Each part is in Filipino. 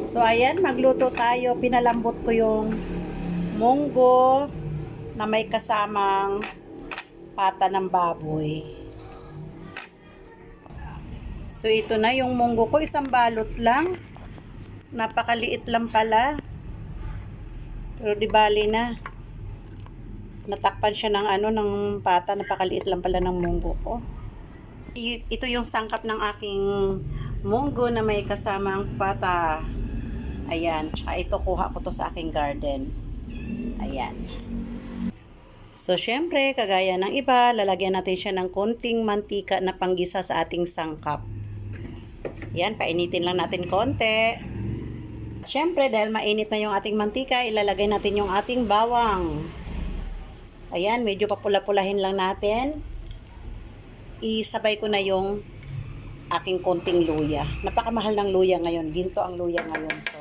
So ayan, magluto tayo. Pinalambot ko yung munggo na may kasamang pata ng baboy. So ito na yung munggo ko, isang balot lang. Napakaliit lang pala. Pero di bali na. Natakpan siya ng ng pata, napakaliit lang pala ng munggo ko. Ito yung sangkap ng aking munggo na may kasamang pata. Ayan, tsaka ito kuha ko to sa aking garden. Ayan. So, syempre, kagaya ng iba, lalagyan natin siya ng konting mantika na panggisa sa ating sangkap. Ayan, painitin lang natin konti. Syempre, dahil mainit na yung ating mantika, ilalagay natin yung ating bawang. Ayan, medyo papula-pulahin lang natin. Isabay ko na yung aking konting luya. Napakamahal ng luya ngayon. Ginto ang luya ngayon. So,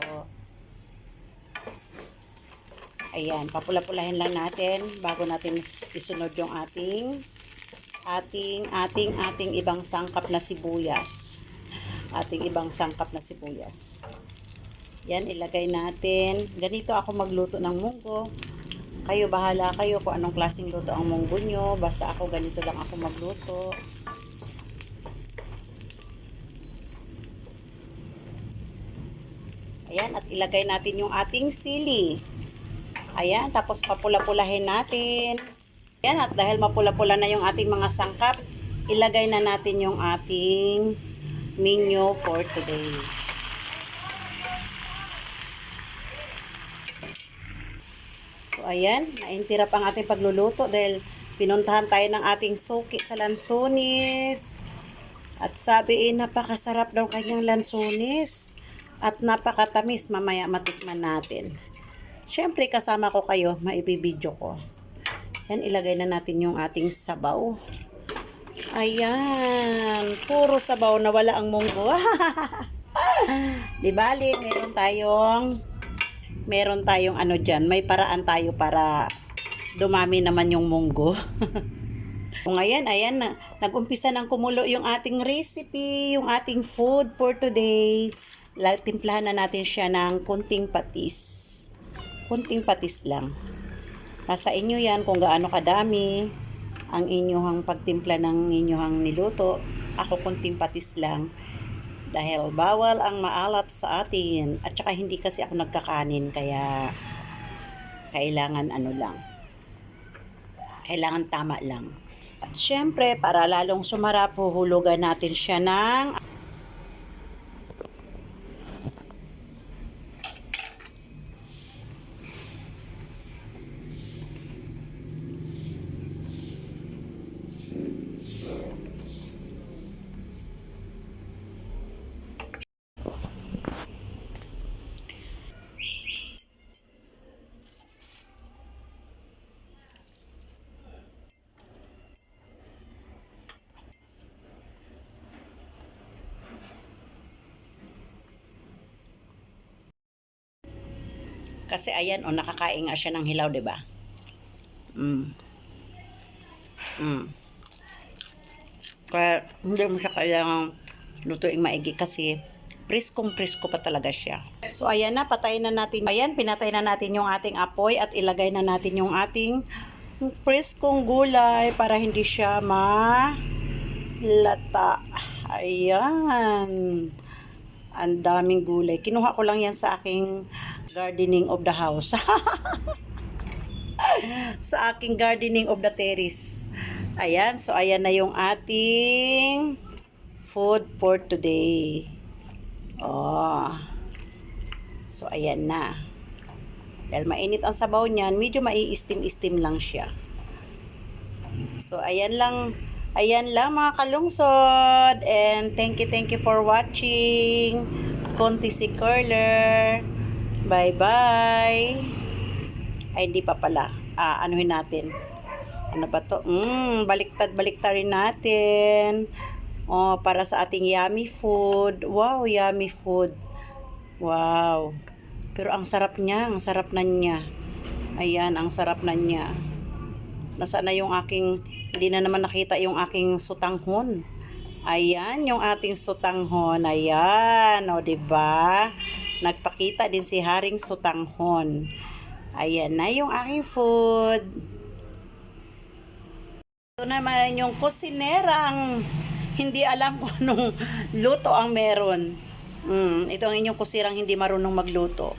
ayan, papula-pulahin lang natin bago natin isunod yung ating ibang sangkap na sibuyas. Ating ibang sangkap na sibuyas. Yan, ilagay natin. Ganito ako magluto ng munggo. Kayo, bahala kayo kung anong klaseng luto ang munggo nyo. Basta ako, ganito lang ako magluto. Ayan, at ilagay natin yung ating sili. Ayan, tapos papula-pulahin natin. Ayan, at dahil mapula-pula na yung ating mga sangkap, ilagay na natin yung ating menu for today. So, ayan, naintirap ang ating pagluluto dahil pinuntahan tayo ng ating suki sa lansunis. At sabi napakasarap daw kanyang lansunis. At napakatamis, mamaya matikman natin. Siyempre, kasama ko kayo, maibibidyo ko. Yan, ilagay na natin yung ating sabaw. Ayan, puro sabaw na wala ang munggo. Di bali, meron tayong ano dyan, may paraan tayo para dumami naman yung munggo. Kung ayan, nag-umpisa ng kumulo yung ating recipe, yung ating food for today. Timplahan na natin siya ng kunting patis. Kunting patis lang. Nasa inyo yan kung gaano kadami ang inyong pagtimpla ng inyong niluto. Ako kunting patis lang. Dahil bawal ang maalat sa atin. At saka hindi kasi ako nagkakanin. Kaya kailangan lang. Kailangan tama lang. At syempre, para lalong sumarap, huhulugan natin siya ng kasi ayan, nakakain nga siya ng hilaw, 'di ba? Kaya hindi mo siya kailangang lutuing maigi kasi priskong-prisko pa talaga siya. So ayan na, patayin na natin. Ayan, pinatay na natin yung ating apoy at ilagay na natin yung ating priskong gulay para hindi siya malata. Ayan. Ang daming gulay. Kinuha ko lang yan sa aking gardening of the house. Sa aking gardening of the terrace. Ayan. So, ayan na yung ating food for today. Oh. So, ayan na. Dahil mainit ang sabaw niyan, medyo mai-steam-steam lang siya. So, ayan lang. Ayan lang mga kalungsod. And thank you for watching. Konti si Curler. Bye-bye. Ay, hindi pa pala. Anuhin natin. Ano ba to? Baliktad-baliktarin natin. Oh, para sa ating yummy food. Wow, yummy food. Wow. Pero ang sarap niya. Ang sarap na niya. Ayan, ang sarap na niya. Nasaan na yung aking... Hindi na naman nakita yung aking sutanghon. Ayan, yung ating sutanghon. Ayan, o, diba? Nagpakita din si Haring Sutanghon. Ayan na yung aking food. Ito naman yung kusinerang hindi alam kung anong luto ang meron. Ito ang inyong kusirang hindi marunong magluto.